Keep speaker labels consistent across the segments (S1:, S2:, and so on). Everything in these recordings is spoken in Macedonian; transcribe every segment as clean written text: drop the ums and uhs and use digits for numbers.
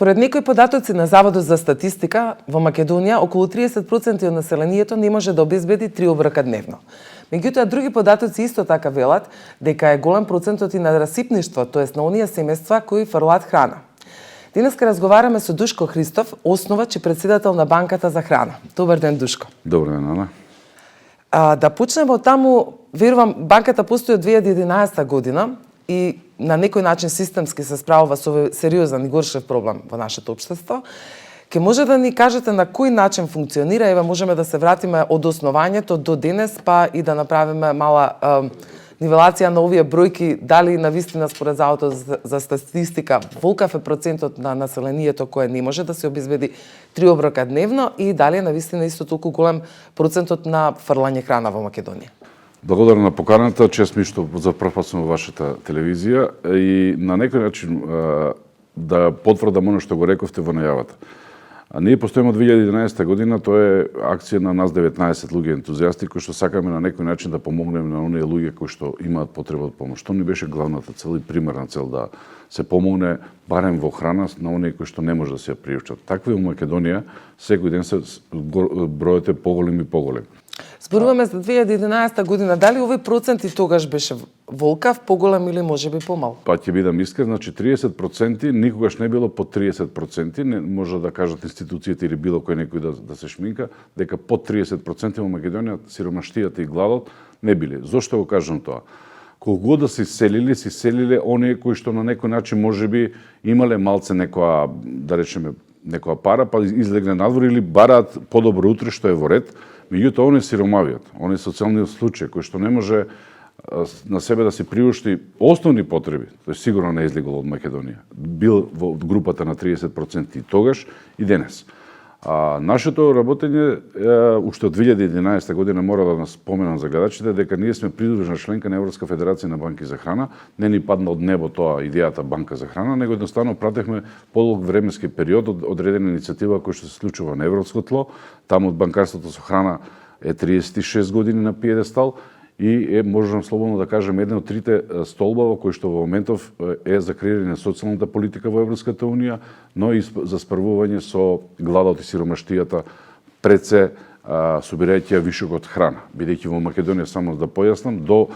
S1: Според некои податоци на Заводот за статистика, во Македонија околу 30% од населението не може да обезбеди 3 оброка дневно. Меѓутоа, други податоци исто така велат дека е голем процентот и на расипништво, тоест на оние семејства кои фрлаат храна. Денеска разговараме со Душко Христов, основач и председател на Банката за храна. Добар ден, Душко.
S2: Добар ден, Ана.
S1: Да почнеме од таму, верувам, банката постои од 2011 година и на некој начин системски се справува со овој сериозен и горшев проблем во нашето општество. Ке може да ни кажете на кој начин функционира, еве можеме да се вратиме од основањето до денес, па и да направиме мала нивелација на овие бројки, дали навистина според Заводот за статистика волкав е процентот на населението кое не може да се обезбеди 3 оброка дневно и дали е навистина исто толку голем процентот на фрлање храна во Македонија.
S2: Благодарам на поканата, чест ми што за прв пат сум во вашата телевизија и на некој начин да потврдам оно што го рековте во најавата. Ние постоиме од 2011 година, тоа е акција на нас 19 луѓе ентузијасти кои што сакаме на некој начин да помогнеме на оние луѓе кои што имаат потреба од помош. Тоа ни беше главната цел и примерна цел да се помогне барем во храна на оние кои што не може да се ја приучат. Такви во Македонија секој ден се бројот е поголем и поголем.
S1: Зборуваме за 2011 година, дали овој процент и тогаш беше волкав, поголем или можеби помал?
S2: Па ќе бидам искрен, значи 30% никогаш не било под 30%, не може да кажат институциите или било кој некој да се шминка, дека под 30% во Македонија сиромаштијата и гладот не биле. Зошто го кажам тоа? Колку год да се селиле оние кои што на некој начин можеби имале малце некоја, да речеме, некоја пара, па излегле надвор или бараат подобро утре што е во ред. Меѓутоа, оние сиромавиот, оние социјални случаи кои што не може на себе да се приушти основни потреби, тој сигурно не излегол од Македонија. Бил во групата на 30% и тогаш и денес. Нашето работење уште од 2011 година мора да нас споменам за гледачите дека ние сме придружна членка на Европска федерација на банки за храна. Не ни падна од небо тоа идејата банка за храна, него едноставно пратевме подолг временски период од одредена иницијатива која што се случува на европско тло. Таму од банкарството со храна е 36 години на пиедестал и можам слободно да кажем еден од трите столбава кои што во моментов е за креирање на социјалната политика во Европската унија, но и за справување со гладот и сиромаштијата пред се собирајќи вишокот храна. Бидејќи во Македонија, само да појаснам, до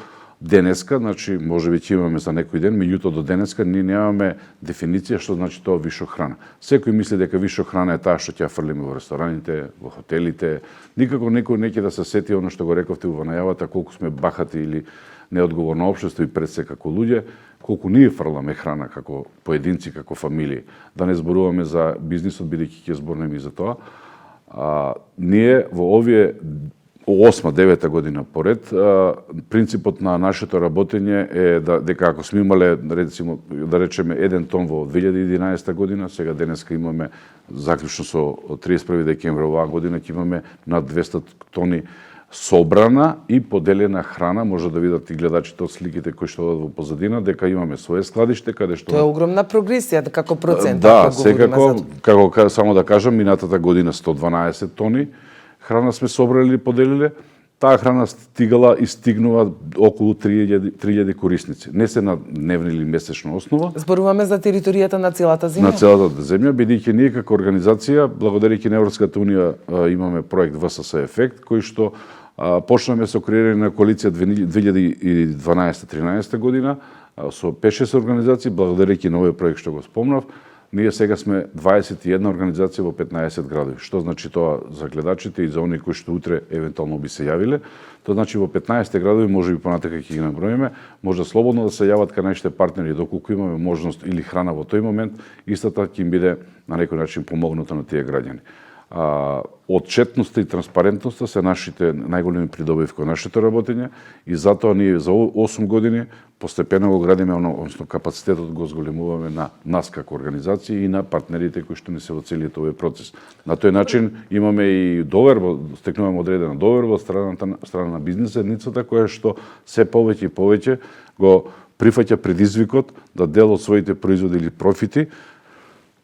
S2: денеска, значи можеби ќе имаме за некој ден, меѓутоа до денеска ние немаме дефиниција што значи тоа вишок храна. Секој мисли дека вишок храна е таа што ќе ја фрлиме во рестораните, во хотелите. Никако некој не ќе да се сети оно што го рековте во најавата, колку сме бахати или неодговорно општество и пред се како луѓе, колку ние фрламе храна како поединци, како фамилии. Да не зборуваме за бизнисот, бидејќи ќе зборнеме и за тоа. Ние во овие 8-9 година поред, принципот на нашето работење е дека ако сме имале, рецимо, да речеме 1 тон во 2011 година, сега денеска имаме, заклучно со 31 декември оваа година, ќе имаме над 200 тони собрана и поделена храна. Може да видат и гледачите од сликите кои што одат во позадина, дека имаме свое складиште, каде што...
S1: Тоа е огромна прогресија, како процент.
S2: Да, секако, како само да кажам, минатата година 112 тони храна сме собрали и поделиле. Таа храна стигала и стигнува околу 3000 корисници. Не се на дневна или месечна основа.
S1: Зборуваме за територијата на целата земја.
S2: На целата земја, бидејќи ние како организација, благодарејќи на Европската унија, имаме проект ВСС ефект, кој што почнаме со креирање на коалиција 2012-13 година со 5-6 организации, благодарејќи на овој проект што го спомнав. Ние сега сме 21 организација во 15 градови. Што значи тоа за гледачите и за оние кои што утре евентуално би се јавиле? Тоа значи во 15 градови, можеби понатака ќе ги наброиме, може слободно да се јават кај нашите партнери доколку имаме можност или храна во тој момент, истата ќе им биде на некој начин помогнута на тие граѓани. Отчетноста и транспарентноста се нашите најголеми придобивки од нашето работење и затоа ние за 8 години постепено го градиме, односно капацитетот го зголемуваме на нас како организација и на партнерите кои што ни се во целиот овој процес. На тој начин имаме и доверба, стекнуваме одредена доверба од страна на бизнис едницата која што се повеќе и повеќе го прифаќа предизвикот да дел од своите производи или профити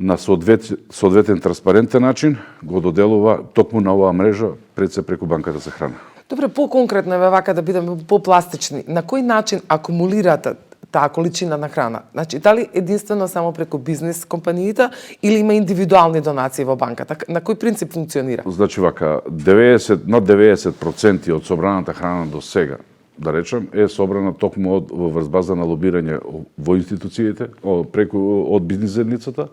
S2: на соодветен транспарентен начин го доделува токму на оваа мрежа пред се преку банката за храна.
S1: Добре, поконкретно вака да бидеме попластични. На кој начин акумулирате таа количина на храна? Значи, дали единствено само преку бизнес компаниите или има индивидуални донации во банката? На кој принцип функционира?
S2: Значи вака, над 90% од собраната храна до сега, да речем, е собрана токму во врз на лобирање во институциите, од бизнес заедницата,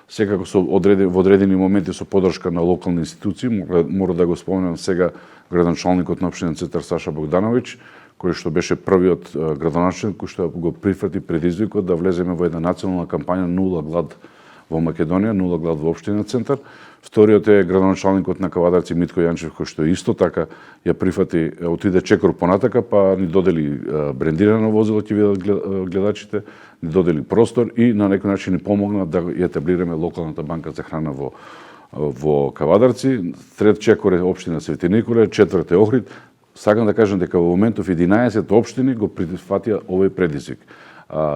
S2: секако во одредени моменти со подршка на локални институции. Мора да го споменам сега градоначалникот на општина Центар Саша Богдановиќ, кој што беше првиот градоначалник кој што го прифати предизвикот да влеземе во една национална кампања Нула глад во Македонија, Нула глад во општина Центар. Вториот е градоначалникот на Кавадарци Митко Јанчев, кој што исто така ја прифати, отиде чекор понатака, па ни додели брендирано возило, ќе видат гледачите, ни додели простор и на некој начин ни помогна да ја етаблираме локалната банка за храна во Кавадарци. Трет чекор е општина Свети Николе, четврт е Охрид. Сакам да кажам дека во моментов 11 општини го прифатија овој предизвик.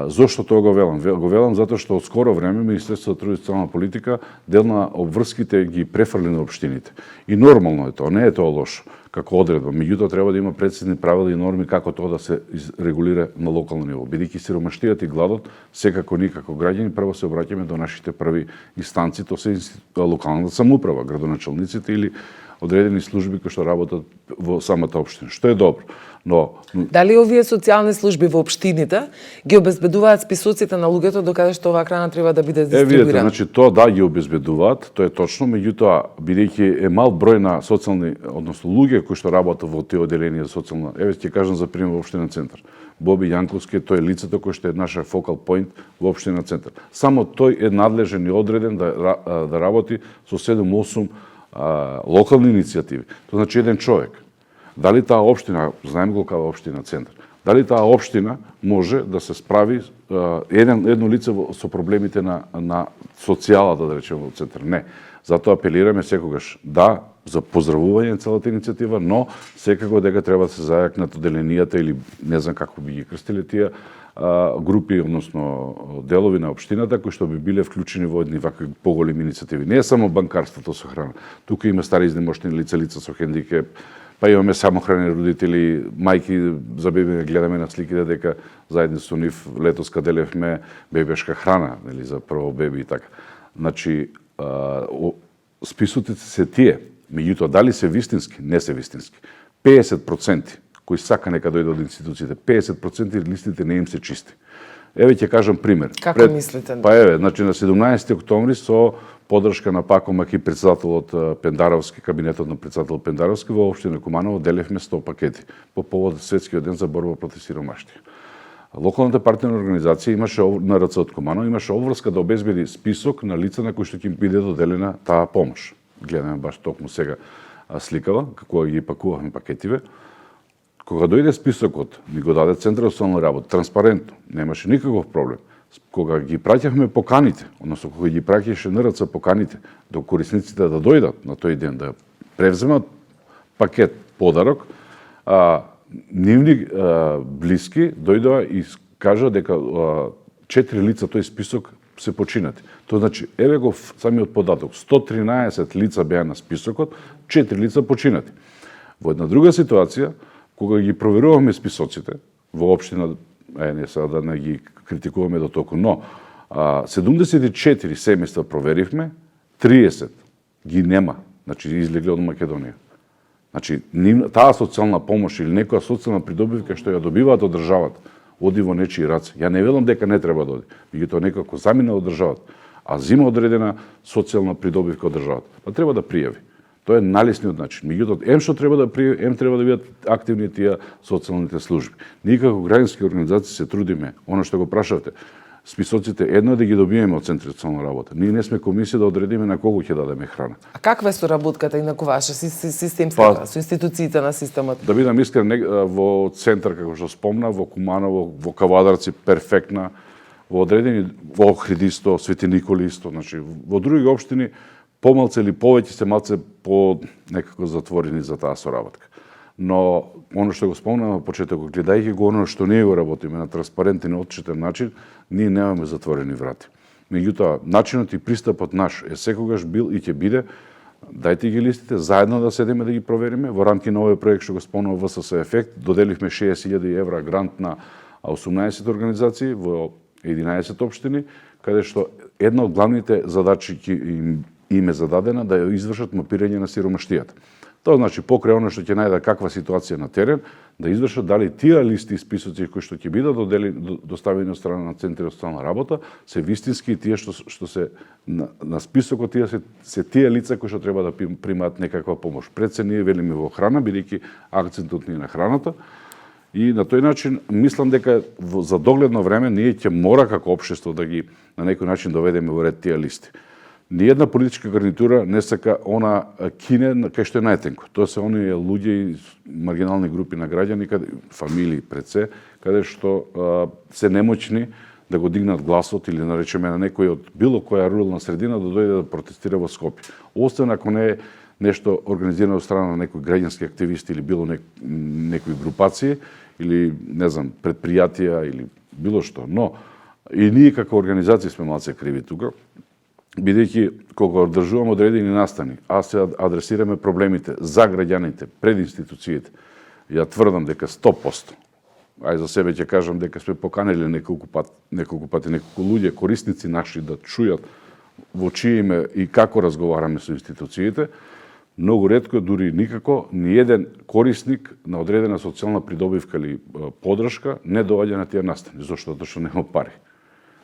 S2: Зошто тоа го велам? Го велам затоа што од скоро време Министерството за труд и социјална политика дел на обврските ги префрли на општините. И нормално е тоа, не е тоа лошо како одредба. Меѓутоа треба да има прецизни правила и норми како тоа да се регулира на локално ниво. Бидејќи сиромаштијата и гладот, секако ние како граѓани прво се обраќаме до нашите први инстанции, тоа се локалната самоуправа, градоначалниците или одредени служби кои што работат во самата општина, што е добро. Но
S1: дали овие социјални служби во општините ги обезбедуваат списоците на луѓето докаде што оваа храна треба да биде дистрибуирана?
S2: Видете, значи тоа да ги обезбедуваат, тоа е точно, меѓутоа бидејќи е мал број на социјални, односно луѓе кои што работат во тие одделенија за социјална, ќе кажам за пример во општина Центар. Боби Јанковски, тој е лицето кој што е наша фокал поинт во општина Центар. Само тој е надлежен и одреден да работи со 7-8 локални иницијативи. Тоа значи еден човек. Дали таа општина, знаеме го каде општина Центар, дали таа општина може да се справи едно лице со проблемите на социјалата, да речеме, во Центар? Не. Затоа апелираме секогаш да за поздравување на целата иницијатива, но секако дека треба да се зајакнат одделенијата или не знам како би ги крстиле тие групи, односно делови на општината кои што би биле вклучени во едни вакви поголеми иницијативи. Не е само банкарството со храна. Тука има стари изнемоштени лица, лица со хендикеп, па имаме самохрани родители, мајки за беби, гледаме на сликите дека заедно со нив летос каделевме бебешка храна, нели, за прво беби и така. Значи, списоците се тие, меѓутоа дали се вистински? Не се вистински. 50% кои сака нека дојде од институциите, 50% листите не им се чисти. Еве ќе кажам пример.
S1: Како мислите?
S2: Па еве, значи на 17 октомври со подршка на Пако Маки, председателот Пендаровски, кабинетот на председател Пендаровски во општина Куманово делевме 100 пакети по повод Светскиот ден за борба против сиромаштија. Локалната партнерна организација имаше НРЦ од Куманово имаше обврска да обезбеди список на лица на кои што ќе им биде доделена таа помош. Гледаме баш токму сега сликава како ги пакувавме пакетиве. Кога дојде списокот, ни го даде Центар за социјална работа, транспарентно, немаше никаков проблем. Кога ги праќавме поканите, односно кога ги праќаше НРЦ поканите до корисниците да дојдат на тој ден да превземат пакет подарок, нивни блиски дојдоа и кажа дека 4 лица тој список се починати. Тоа значи, еве го самиот податок, 113 лица беа на списокот, 4 лица починати. Во една друга ситуација, кога ги проверувавме списоците во општина, не сега да не ги критикуваме до толку, но 74 семејства проверивме, 30 ги нема, значи излегле од Македонија. Значи, таа социјална помош или некоја социјална придобивка што ја добиваат од државата, оди во нечии раце. Ја не велам дека не треба да оди, меѓутоа некако замина од државата, а зима одредена социјална придобивка од државата, па треба да пријави. Тоа е најлесниот начин. Меѓутоа, ем што треба да пријави, ем треба да бидат активни тие социјалните служби. Ние како граѓански организации се трудиме, она што го прашавте, списоците едно е да ги добиеме од Центарот за социјална работа. Ние не сме комисија да одредиме на кого ќе дадеме храна.
S1: А каква е соработката инаку ваша системска со институциите на системот?
S2: Да бидам искрен, во Центар како што спомна, во Куманово, во Кавадарци перфектна, во одредени во Охрид исто, Свети Николи исто, значи во други општини помалце или повеќе се малце по некако затворени за таа соработка. Но оно што го спомнам на почетокот, гледајќи го оно што ние го работиме на транспарентен и отчетен начин, ние немаме затворени врати. Меѓутоа, начинот и пристапот наш е секогаш бил и ќе биде, дајте ги листите, заедно да седеме да ги провериме. Во рамки на овој проект што го спомнав ВСС Ефект, доделивме 60.000 евра грант на а 18 организации во 11 општини, каде што една од главните задачи им е зададена да ја извршат мапирање на сиромаштијата. Тоа значи покрај оно што ќе најдат каква ситуација на терен, да извршат дали тие листи и списоци кои што ќе бидат доставени од страна на Центарот за социјална работа се вистински и тие што се на списокот, тие се тие лица кои што треба да примаат некаква помош. Пред се ние велиме во храна, бидејќи акцентот ни е на храната. И на тој начин мислам дека за догледно време ние ќе мора како општество да ги на некој начин доведеме во ред тие листи. Ниједна политичка гарнитура не сака она кине кај што е најтенко. Тоа се оние луѓе и маргинални групи на граѓани, фамилии пред се, каде што се немоćни да го дигнат гласот или наречеме на некој од било која рурална средина да дојде да протестира во Скопје. Освен ако не е нешто организирано од страна на некој граѓански активисти или било некои групации или не знам предпријатија или било што. Но и ние како организација сме малце криви тука, бидејќи кога одржуваме одредени настани, а се адресираме проблемите за граѓаните пред институциите, ја тврдам дека 100%, ај за себе ќе кажам дека сме поканели неколку пати луѓе, корисници наши да чујат во чие име и како разговараме со институциите, многу ретко, дури никако, ни еден корисник на одредена социјална придобивка или подршка не доаѓа на тие настани, зашто нема пари.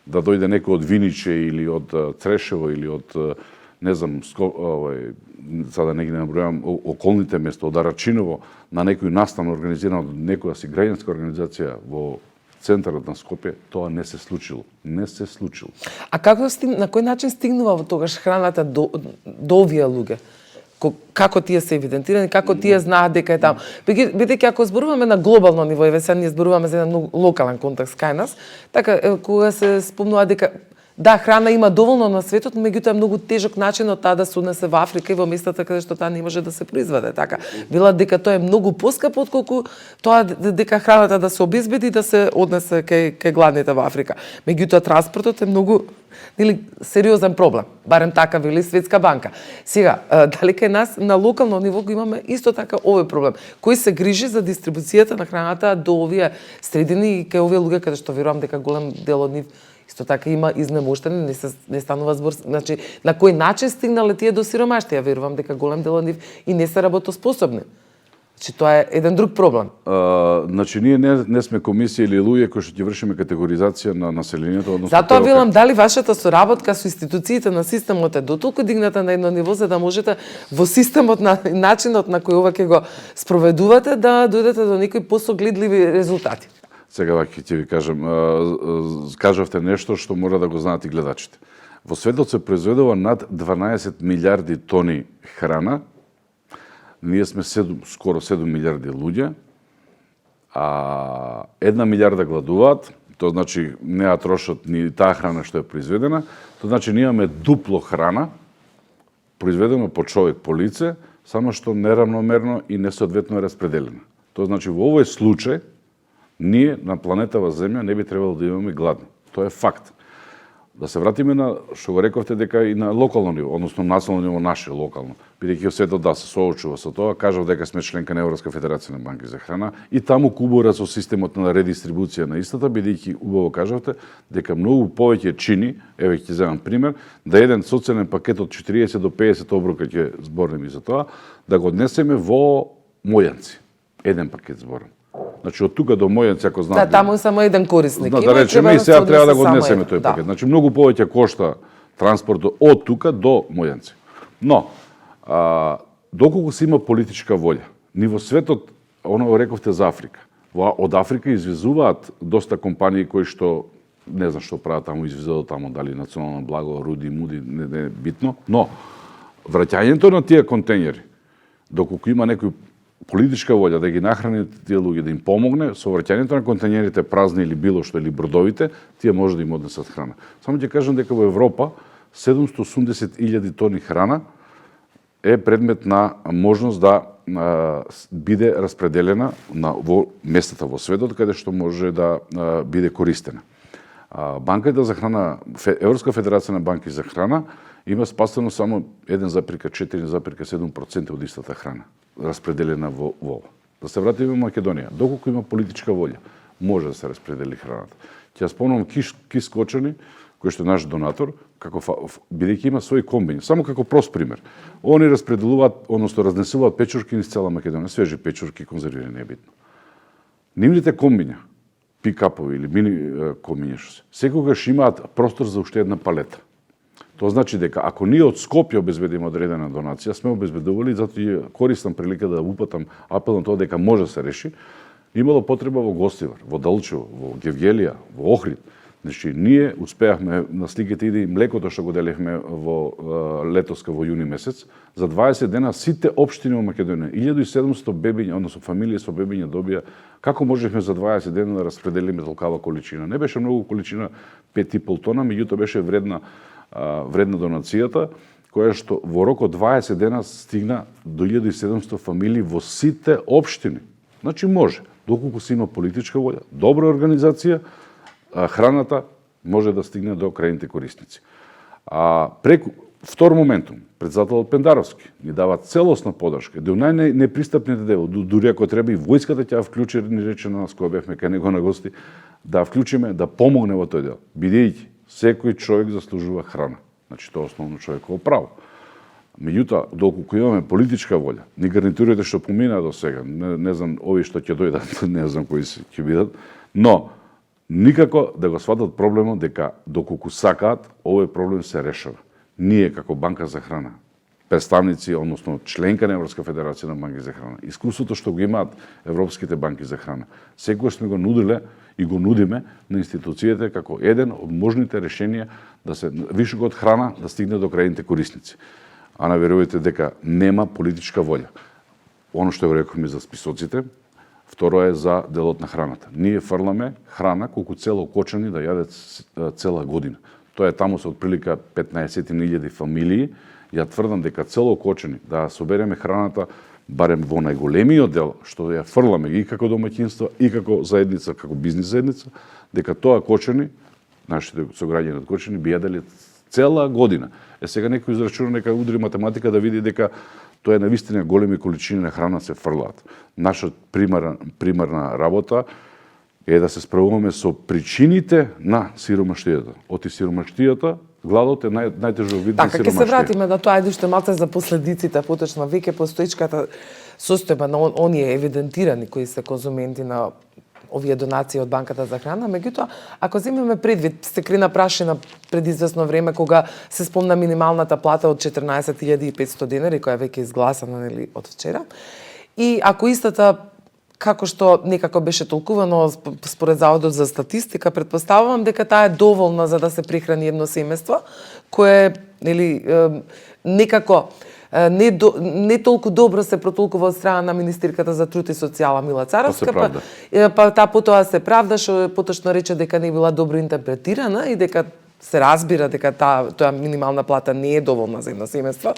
S2: Да дојде некој од Виниче или од Црешево или од не знам, сада не ги набројам околните места, од Арачиново на некој настан организиран од некоја си граѓанска организација во центарот на Скопје, тоа не се случило. Не се случило.
S1: А на кој начин стигнува во тогаш храната до овие луѓе? Како тие се евидентирани, како тие знаат дека е таму. Бидејќи ако зборуваме на глобално ниво, еве сега ние зборуваме за еден локален контекст кај нас, така кога се спомнува дека да, храна има доволно на светот, меѓутоа е многу тежок начинот таа да се однесе во Африка и во местата каде што таа не може да се произведе. Така, велат дека тоа е многу поскапо отколку тоа дека храната да се обезбеди да се однесе кај гладните во Африка. Меѓутоа транспортот е многу сериозен проблем, барем така вели Светска банка. Сега, дали кај нас на локално ниво го имаме исто така овој проблем, кој се грижи за дистрибуцијата на храната до овие средини и кај овие луѓе каде што верувам дека голем дел од нив исто така има изнемоштени, не станува збор, значи на кој начин стигнале тие до сиромаштија, верувам дека голем дел од нив и не се работоспособни. Значи тоа е еден друг проблем.
S2: Значи ние не сме комисија или луѓе кои што ќе вршиме категоризација на населението, односно.
S1: Затоа велам дали вашата соработка со институциите на системот е дотолку дигната на едно ниво за да можете во системот на начинот на кој ова ќе го спроведувате да дојдете до некои посогледливи резултати.
S2: Сега ќе ви кажам, кажавте нешто што мора да го знаат и гледачите. Во светот се произведува над 12 милиарди тони храна. Ние сме скоро 7 милиарди луѓе, а 1 милиарда гладуваат, тоа значи не ја трошат ни таа храна што е произведена, тоа значи ние имаме дупло храна, произведена по човек, по лице, само што неравномерно и несоодветно е распределена. Тоа значи во овој случај ние на планетава Земја не би требало да имаме гладни. Тоа е факт. Да се вратиме на што го рековте дека и на локално ниво, односно национално ниво наше локално, бидејќи светот да се соочува со тоа, кажав дека сме членка на Европска федерација на банки за храна и таму кубура со системот на редистрибуција на истата, бидејќи убаво кажавте дека многу повеќе чини, еве ќе земам пример, да еден социјален пакет од 40 до 50 оброка ќе зборнеме за тоа, да го однесеме во Мојанци. Еден пакет зборам. Значи од тука до Мојанци, ако знаете.
S1: Да, таму само еден корисник.
S2: Да речеме и сега треба да го однесеме тој пакет. Значи многу повеќе кошта транспортот од тука до Мојанци. Но доколку се има политичка волја, ни во светот, оно рековте за Африка. Од Африка извезуваат доста компании кои што не знам што прават таму, извезуваат таму дали национално благо, руди, муди, не е битно, но враќањето на тие контејнери, доколку има некој политичка волја да ги нахрани тие луѓе, да им помогне со враќањето на контејнерите празни или било што или бродовите, тие може да им однесат храна. Само ќе кажам дека во Европа 780.000 тони храна е предмет на можност да биде распределена во местата во светот каде што може да биде користена. Банката за храна, Европска федерација на банки за храна има спасено само 1,4-1,7% од истата храна распределена во ова. Да се вратиме во Македонија. Доколку има политичка волја, може да се распредели храната. Ќе спомнам Кис Кочани, кој што е наш донатор, како бидејќи има своји комбини. Само како прост пример. Они распределуваат, односно разнесуваат печурки низ цела Македонија, свежи печурки, конзервирани, не е битно. Нивните комбиња, пикапови или мини комбиња што се, секогаш имаат простор за уште една палета. Тоа значи дека ако ние од Скопје обезбедиме одредена донација, сме обезбедували, затоа ја користам прилика да упатам апел на тоа дека може да се реши, имало потреба во Гостивар, во Далчево, во Гевгелија, во Охрид. Значи, ние успеавме на сликите иде и млекото што го делевме во летоска во јуни месец, за 20 дена сите општини во Македонија, 1700 бебиња, односно фамилии со бебиња добија. Како можевме за 20 дена да распределиме толкава количина? Не беше многу количина, 5,5 тона, меѓутоа беше вредна донацијата, која што во рок од 20 дена стигна до 1700 фамилии во сите општини. Значи може, доколку се има политичка волја, добра организација, храната може да стигне до крајните корисници. Преку втор моментум, председателот Пендаровски ни дава целосна подршка, до најнепристапните дел, дури ако треба и војската ќе ја вклучи, ни рече на нас која бевме кај него на гости, да вклучиме, да помогне во тој дел, бидејќи секој човек заслужува храна. Значи тоа е основно човеково право. Меѓутоа, доколку имаме политичка волја, ни гарнитурите што помина до сега, не знам ови што ќе дојдат, не знам кои ќе бидат, но никако да го сватат проблемот дека доколку сакаат, овој проблем се решава. Ние како Банка за храна, представници, односно членка на Европска федерација на банки за храна, искуството што го имаат европските банки за храна, секогаш сме го нудиле и го нудиме на институциите како еден од можните решенија да се вишокот храна да стигне до крајните корисници. А наверувате дека нема политичка волја. Оно што го рековме за списоците, второ е за делот на храната. Ние фрламе храна колку цело Кочани да јаде цела година. Тоа е таму со отприлика 15.000 фамилии. Ја тврдам дека цело Кочани да собереме храната барем во најголемиот дел што ја фрламе и како домаќинство и како заедница, како бизнис заедница, дека тоа Кочани, нашите сограѓани од Кочани би јадели цела година. Сега некој израчуна, нека удри математика да види дека тоа е навистина големи количини на храна се фрлаат. Наша примарна работа е да се справуваме со причините на сиромаштијата. Оти сиромаштијата, гладот е најтежок вид на сиромаштија.
S1: Така, ќе се вратиме на тоа, ајде уште малце за последиците, поточно веќе постоичката состојба на оние евидентирани кои се конзументи на овие донации од Банката за храна, меѓутоа, ако земеме предвид, стекрина прашина пред известно време, кога се спомна минималната плата од 14.500 денари, која веќе изгласана, нели, од вчера, и ако истата, како што некако беше толкувано според Заводот за статистика, предпоставувам дека таа е доволна за да се прихрани едно семејство, кое, нели, некако не толку добро се протолкува од страна на министерката за труд и социјала Мила Царовска, па таа потоа се правда што поточно рече дека не била добро интерпретирана и дека се разбира дека тоа минимална плата не е доволна за едно семејство,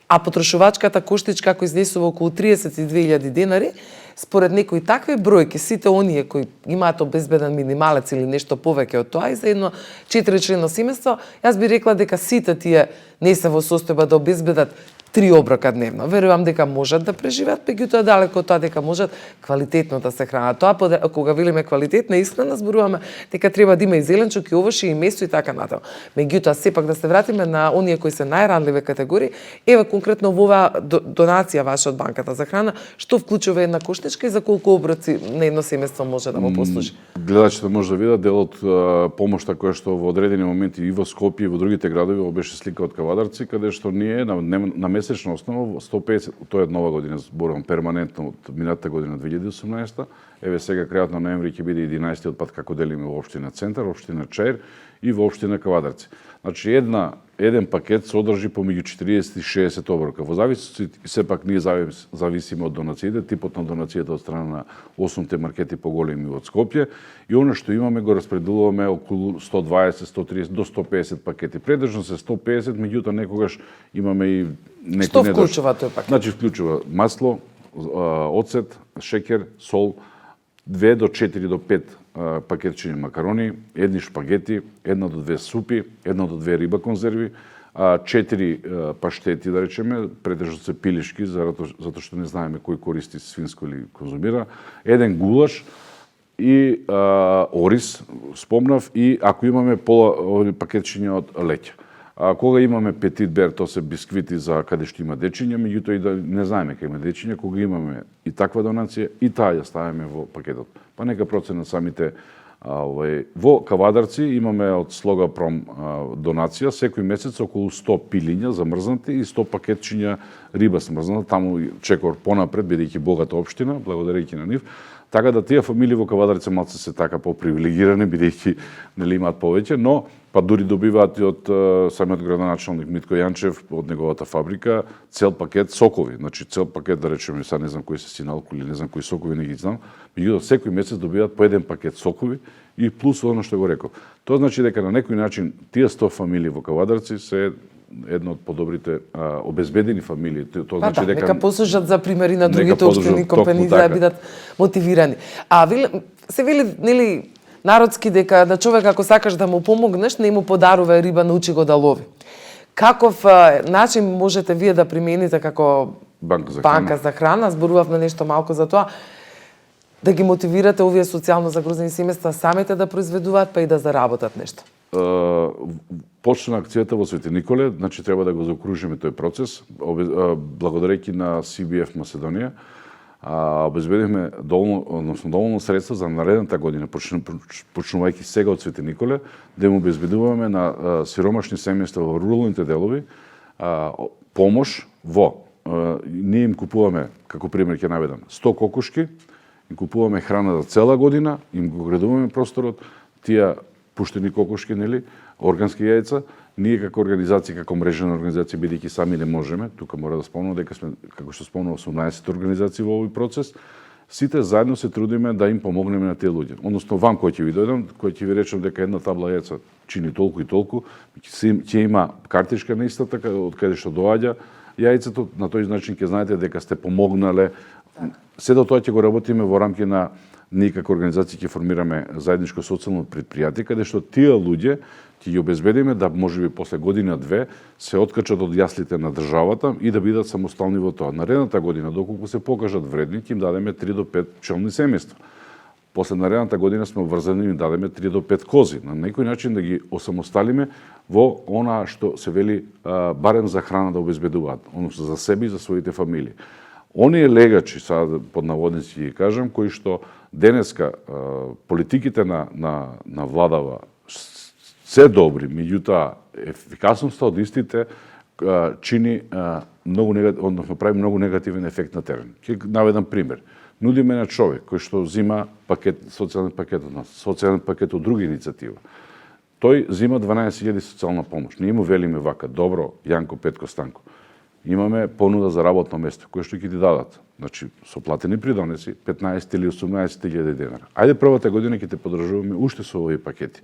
S1: а потрошувачката коштичка кој изнесува околу 32.000 денари, според некои такви бројки, сите оние кои имаат обезбеден минималец или нешто повеќе од тоа и за едно 4-члено семејство, јас би рекла дека сите тие не се во состојба да обезбедат 3 оброка дневно. Верувам дека можат да преживеат, меѓутоа далеко од тоа дека можат квалитетно да се хранат. Тоа кога велиме квалитетна исхрана, зборуваме дека треба да има и зеленчук, и овошје, и месо и така натаму. Меѓутоа сепак да се вратиме на оние кои се најранливи категории, еве конкретно во оваа донација ваша од Банката за храна, што вклучува една коштичка и за колку оброци на едно семејство може да му послужи? Гледачите
S2: може да видат дел од помошта која што во одредени моменти и во Скопје и во другите градови беше слика од Кавадарци, каде што ние на месечна основа 150, тоа е нова година, зборувам перманентно од минатата година 2018, еве сега крајот на ноември ќе биде 11-тиот пат како делиме во општина Центар, општина Чаир и во општина Кавадарци. Значи еден пакет содржи помеѓу 40 и 60 оброка. Во зависност сепак ние зависиме од донациите, типот на донацијата од страна на 8 маркети поголеми од Скопје и она што имаме го распределуваме околу 120, 130 до 150 пакети. Предржно се 150, меѓутоа некогаш имаме и некој
S1: Што вклучува тој пакет?
S2: Значи вклучува масло, оцет, шеќер, сол, 2 до 4 до 5 пакетчини макарони, едни шпагети, 1 до 2 супи, 1 до 2 риба конзерви, 4 паштети, да речеме, преtežно се пилишки, затоа што не знаеме кој користи свинско или конзумира, еден гулаш, и ориз, спомнав, и ако имаме пола пакетчиња од леќа. Кога имаме петит бер, тоа се бисквити за каде што има дечиња, меѓутоа и да не знаеме кај има дечиња, кога имаме и таква донација, и таа ја ставиме во пакетот. Па нека проценат самите. Во Кавадарци имаме од Слогопром донација, секој месец околу 100 пилиња замрзнати и 100 пакетчиња риба смрзната, таму чекор понапред, бидејќи богата општина, благодарејќи на нив. Така да тие фамилии во Кавадарци малце се така попривилегирани, бидејќи нели имаат повеќе, но па дури добиваат и од самиот градоначалник Митко Јанчев, од неговата фабрика, цел пакет сокови. Значи цел пакет, да речеме, сега не знам кои се синалко или не знам кои сокови, не ги знам, меѓутоа секој месец добиваат по еден пакет сокови и плюс оно што го реков. Тоа значи дека на некој начин тие 100 фамилии во Кавадарци се една од подобрите обезбедени фамилии. Тоа значи дека
S1: нека послужат за примери на другите општини компании за да бидат мотивирани. А се вели нели народски дека да човек ако сакаш да му помогнеш, не му подарува риба, научи го да лови. Каков начин можете вие да примените како банка за храна, зборував на нешто малку за тоа, да ги мотивирате овие социјално загрозени семејства самите да произведуваат па и да заработат нешто?
S2: Почна акцијата во Свети Николе, значи треба да го заокружиме тој процес, благодарејќи на CBF Македонија. Обезбедивме доволно средства за наредната година, почнувајќи сега од Свети Николе, да им обезбедуваме на сиромашни семејства во руралните делови помош во ние им купуваме, како пример ќе наведам, 100 кокушки, им купуваме храна за цела година, им го градуваме просторот, тие пуштени кокушки, нели, органски јајца, ние како организација, како мрежена организација, бидејќи сами не можеме, тука мора да спомнам дека сме, како што спомнав, 18 организации во овој процес, сите заедно се трудиме да им помогнеме на тие луѓе. Односно, вам кој ќе ви дојдам, кој ќе ви речем дека една табла јајца чини толку и толку, ќе има картичка на истата, од каде што доаѓа јајцето, на тој начин ќе знаете дека сте помогнале. Седо тоа ќе го работиме во рамки на ние како организација ќе формираме заедничко социјално предпријатие, каде што тие луѓе ќе ги обезбедиме да можеби после година-две се откачат од јаслите на државата и да бидат самостални во тоа. Наредната година, доколку се покажат вредни, ќе им дадеме 3 до 5 пчелни семејства. После наредната година сме обврзани и им дадеме 3 до 5 кози. На некој начин да ги осамосталиме во она што се вели барем за храна да обезбедуваат, односно за себе и за своите фамилии. Оние легачи, сега под наводници ги кажам, кои што денеска политиките на владава се добри, меѓутоа ефикасноста од истите чини многу односно прави многу негативен ефект на терен. Ќе наведам пример. Нудиме на човек кој што зима пакет, социјален пакет од нас, социјален пакет од друга иницијатива. Тој зима 12.000 социјална помош. Ние му велиме вака, добро, Јанко, Петко, Станко, имаме понуда за работно место, кој што ќе ти дадат. Значи, со платени придонеси, 15 или 18.000 денара. Ајде првата година ќе те подржуваме уште со овие пакети.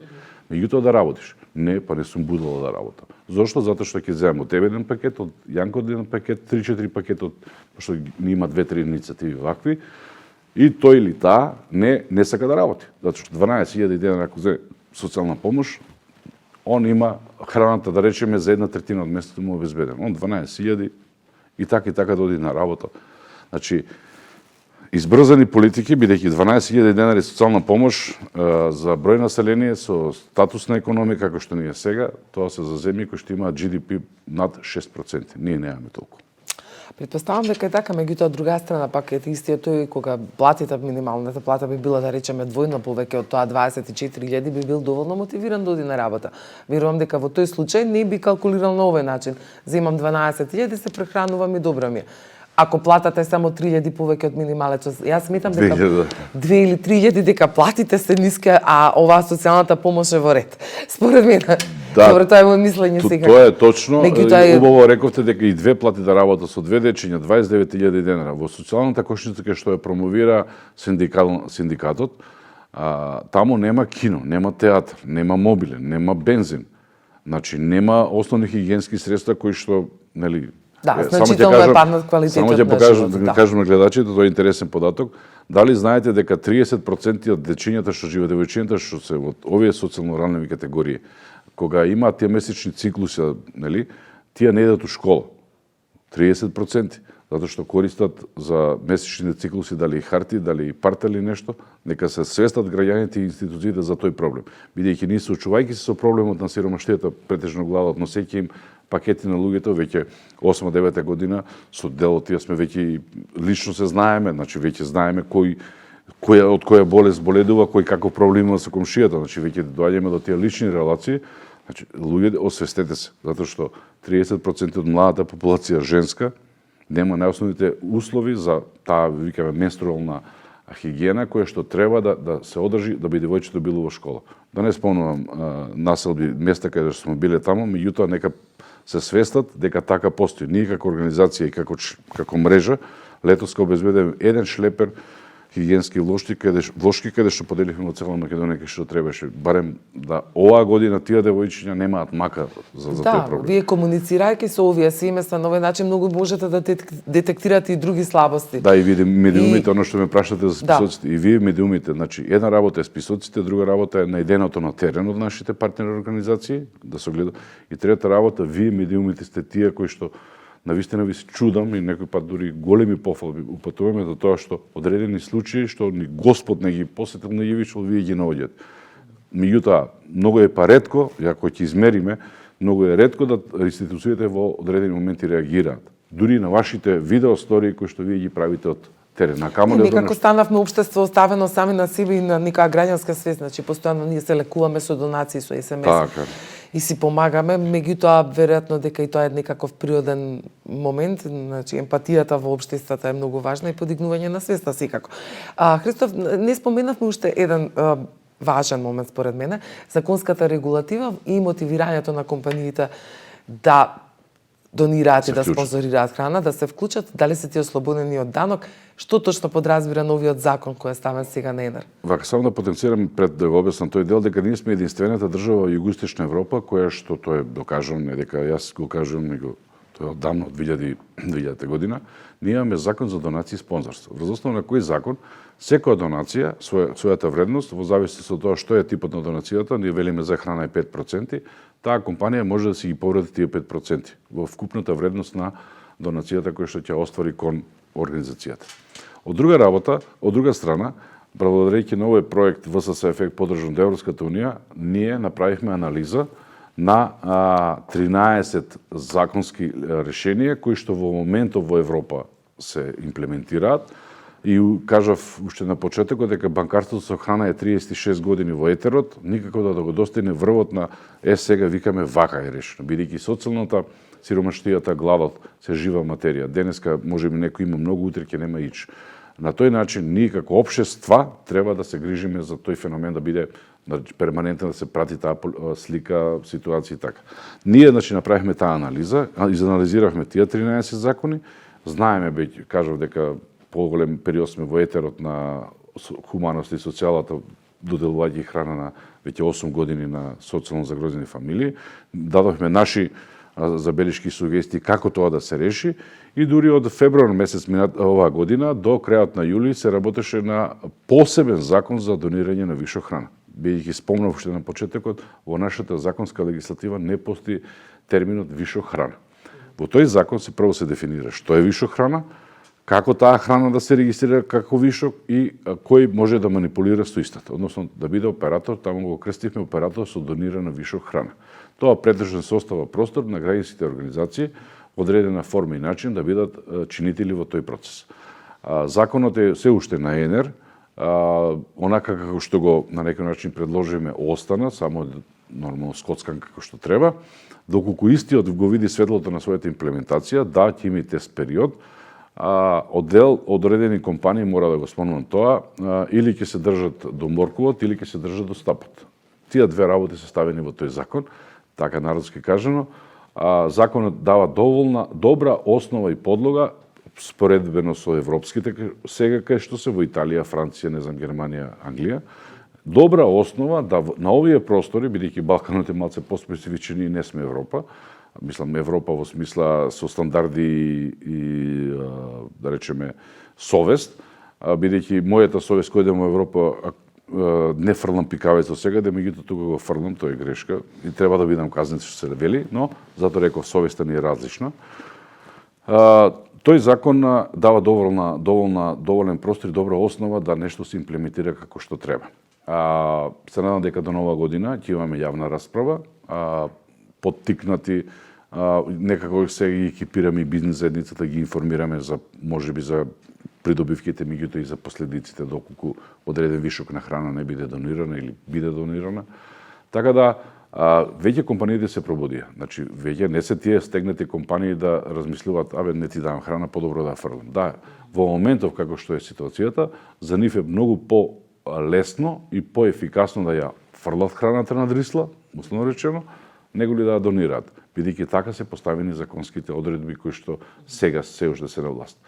S2: Меѓутоа да работиш. Не, па не сум будала да работам. Зошто? Затоа што ќе земам од тебе еден пакет, од Јанко еден пакет, 3-4 пакет, пошто ни има 2-3 иницијативи вакви, и тој или таа не сака да работи. Затоа што 12.000 денара ако зе социјална помош, он има храната, да речеме, за 1/3 од местото му обезбеден. Он 12.000 и така да оди на работа. Значи, избрзани политики, бидејќи 12.000 денари социјална помош за број население со статусна економија како што ни е сега, тоа се за земји кои што имаат GDP над 6%. Ние немаме толку.
S1: Претпоставам дека е така, меѓутоа од друга страна пак е истиот тој кога платите минималната плата би била да речеме двојно повеќе од тоа 24.000 би бил доволно мотивиран да оди на работа. Верувам дека во тој случај не би калкулирал на овој начин. Земам 12.000, се прехранувам и добро ми е. Ако платата е само 3.000 повеќе од минималецот, јас сметам дека 2 или 3.000 дека платите се ниски, а оваа социјалната помош е во ред. Според мене. Да, добро, тоа е моје мислење сега.
S2: Тоа е точно. Убаво рековте дека и две плати да работат со две дечиња, 29.000 денара. Во социјалната кошница што ја промовира синдикатот, таму нема кино, нема театар, нема мобилен, нема бензин. Значи нема основни хигиенски средства кои што, нели,
S1: да, значително е паднат квалитетот на животот.
S2: Само ќе кажам на гледачите, тоа е интересен податок. Дали знаете дека 30% од дечињата што живеат, девојчињата што се од овие социјално ранливи категории, кога имаат тие месечни циклуси, нели, тие не идат у школа. 30%. затоа што користат за месечните циклуси дали харти, дали парта или нешто, нека се свестат граѓаните и институциите за тој проблем. Бидејќи ние соочувајќи се со проблемот на сиромаштијата, претежно гладот, носејќи им пакети на луѓето, веќе 8-9 година, со дел од тие сме веќе лично се знаеме, значи веќе знаеме од која болест боледува, кој каков проблем има со комшијата, значи веќе доаѓаме до тие лични релации. Значи, луѓе, освестете се, затоа што 30% од младата популација женска нема најосновните услови за таа, викаме, менструална хигиена, која што треба да се одржи да би девојчето било во школа. Да не спомнувам населби, места каде што сме биле таму, меѓутоа нека се свестат дека така постои. Ние како организација и како мрежа летоска обезбедевме еден шлепер хигиенски влошки каде што поделивме во цела Македонија кај што требаше. Барем да оваа година тие девојчиња немаат мака за тој проблем.
S1: Вие комуницирајќи со овие семејства на овој начин многу можете да детектирате и други слабости.
S2: Да, и вие медиумите, оно што ме прашате за списоците, и вие медиумите, значи една работа е списоците, друга работа е најденото на терен од нашите партнери организации, да се гледа, и трета работа, вие медиумите сте тие кои што навистина ви се чудам и некој пат дури големи пофалби упатуваме до тоа што одредени случаи што ни Господ не ги посетил, не ги вишол, вие ги наоѓате. Меѓутоа, многу е ретко, ако ќе измериме, многу е ретко да институциите во одредени моменти реагираат. Дури на вашите видео стории кои што вие ги правите од терен.
S1: Некако станавме општество оставено сами на себе и на никоја граѓанска свест, значи постојано ние се лекуваме со донации, со СМС.
S2: Така.
S1: И си помагаме, меѓутоа веројатно дека и тоа е некаков природен момент, значи емпатијата во општеството е многу важна и подигнување на свеста секако. Христоф, не споменавме уште еден важен момент според мене, законската регулатива и мотивирањето на компаниите да донираат и да спонзорираат храна, да се вклучат, дали се тие ослободени од данок, што точно подразбира новиот закон кој е ставен сега на ЕНР?
S2: Вака, само да потенцирам пред да го објаснам тој дел, дека ние сме единствената држава во Југоисточна Европа, која што тоа е докажувам, не дека јас го кажувам, него тоа е оддавно, од 2000 година, ние имаме закон за донации и спонзорство. Врз основа на кој закон, секоја донација, својата вредност, во зависност од тоа што е типот на донацијата, ние велиме за храна е 5%, таа компанија може да си ги поврати тие 5% во вкупната вредност на донацијата која што ќе оствари кон организацијата. Од друга страна, благодарејќи на овој проект ВСС ефект подржан од Европската унија, ние направивме анализа на 13 законски решенија кои што во моментов во Европа се имплементираат. И кажав уште на почетокот дека банкарството со храна е 36 години во етерот, никако да го достигне врвот на сега викаме вака е решено, бидејќи социјалната сиромаштијата, гладот се жива материја. Денеска можеби некој има многу, утре ќе нема ич. На тој начин ние како општества треба да се грижиме за тој феномен да биде перманентно, да се прати таа слика, ситуација и така. Ние направивме таа анализа, изанализиравме тие 13 закони, знаеме веќе, кажав дека поголем период сме во етерот на хуманост и социјалата, доделувајќи храна на веќе 8 години на социјално загрозени фамилии. Дадовме наши забелишки и сугестии како тоа да се реши и дури од февруар месец оваа година до крајот на јули се работеше на посебен закон за донирање на вишок храна. Бидејќи спомнав уште на почетокот, во нашата законска легислатива не постои терминот вишок храна. Во тој закон се прво се дефинира што е вишок храна, како таа храна да се регистрира како вишок и кој може да манипулира со истата. Односно, да биде оператор, таму го крстивме оператор со донирана вишок храна. Тоа предржан се остава простор на граѓанските организации во одредена форма и начин да бидат чинители во тој процес. Законот е се уште на ЕНР, онака како што го на некој начин предложиме остана, само нормално скоцкан како што треба, доколку истиот го види светлото на својата имплементација, да, ќе има и тест период, одредени компании мора да го спомнам тоа, или ќе се држат до морковот, или ќе се држат до стапот. Тие две работи се ставени во тој закон, така народски кажано. Законот дава доволна добра основа и подлога споредбено со европските сега кај што се во Италија, Франција, не знам, Германија, Англија. Добра основа да на овие простори, бидејќи Балканот е малце поспецифичен и не сме Европа, мислам Европа во смисла со стандарди и да речеме совест, бидејќи мојата совест кој идем во Европа не фрлам пикавецот сега, да меѓутоа тука го фрлам, тоа е грешка и треба да бидам казнет што се вели, но затоа реков совеста ни е различна. Тој закон дава доволен простор и добра основа да нешто се имплементира како што треба. Се надам дека до нова година ќе имаме јавна расправа, поттикнати, некако се ги екипираме и бизнес заедницата, ги информираме за можеби за придобивките, меѓутоа и за последиците доколку одреден вишок на храна не биде донирана или биде донирана. Така да веќе компаниите се пробудија. Значи, веќе не се тие стегнати компании да размислуваат, не ти давам храна, подобро да фрлам. Да, во моментов како што е ситуацијата, за нив е многу по-лесно и по-ефикасно да ја фрлат храната на дрисла, условно речено, него ли да ја донираат, бидејќи така се поставени законските одредби кои што сега се уште се на власт.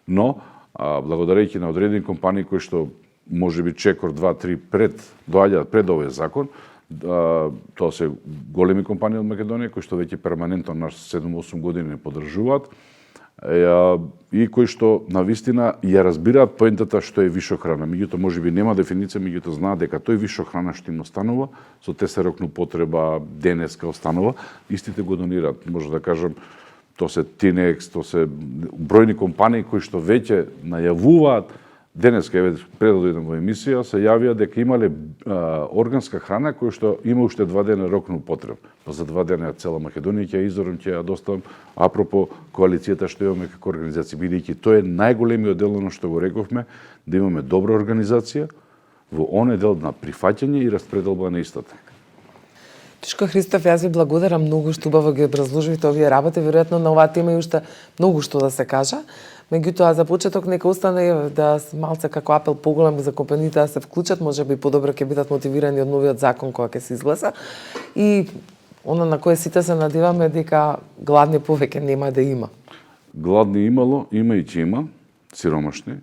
S2: Но, благодарејќи на одредени компании кои што можеби чекор 2-3 доаѓаат пред овој закон, тоа се големи компании од Македонија кои што веќе перманентно наш 7-8 години поддржуваат и кои што навистина ја разбираат поентата што е вишок храна. Меѓутоа можеби нема дефиниција, меѓутоа знаат дека тој вишок храна што им останува со тесарок употреба денеска останува, истите го донираат. Може да кажам, тоа се Тинекс, тоа се бројни компании кои што веќе најавуваат. Денеска, пред да дојдем во емисија, се јавија дека имале органска храна која што има уште 2 дена рокна употреба. За 2 дена цела Македонија ќе ја изорам, ќе ја доставам, апропо коалицијата што имаме како организација, бидејќи тоа е најголемиот дел на што го рековме, да имаме добра организација во оној дел на прифаќање и распределба на истата.
S1: Тишко Христов, јас ви благодарам многу што убаво ги образложивте овие работи. Веројатно на оваа тема и уште многу што да се кажа. Меѓутоа, за почеток нека остане да малце како апел поголем за компаниите да се вклучат, можеби подобро ќе бидат мотивирани од новиот закон кој ќе се изгласа. И она на кое сите се надеваме дека гладни повеќе нема да има.
S2: Гладни имало, има и ќе има, сиромашни.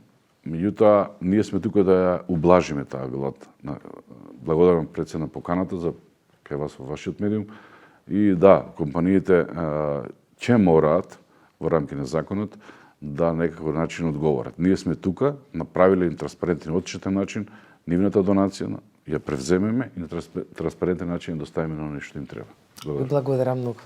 S2: Меѓутоа, ние сме тука да ја ублажиме таа глад. Благодарам пред се на поканата за кај вас во вашиот медиум. И да, компаниите ќе мораат во рамки на законот да некако начин одговорат. Ние сме тука, направиле им транспарентен отчетен начин, нивната донација ја превземеме и на транспарентен начин ја доставиме на нешто им треба.
S1: Благодарам многу.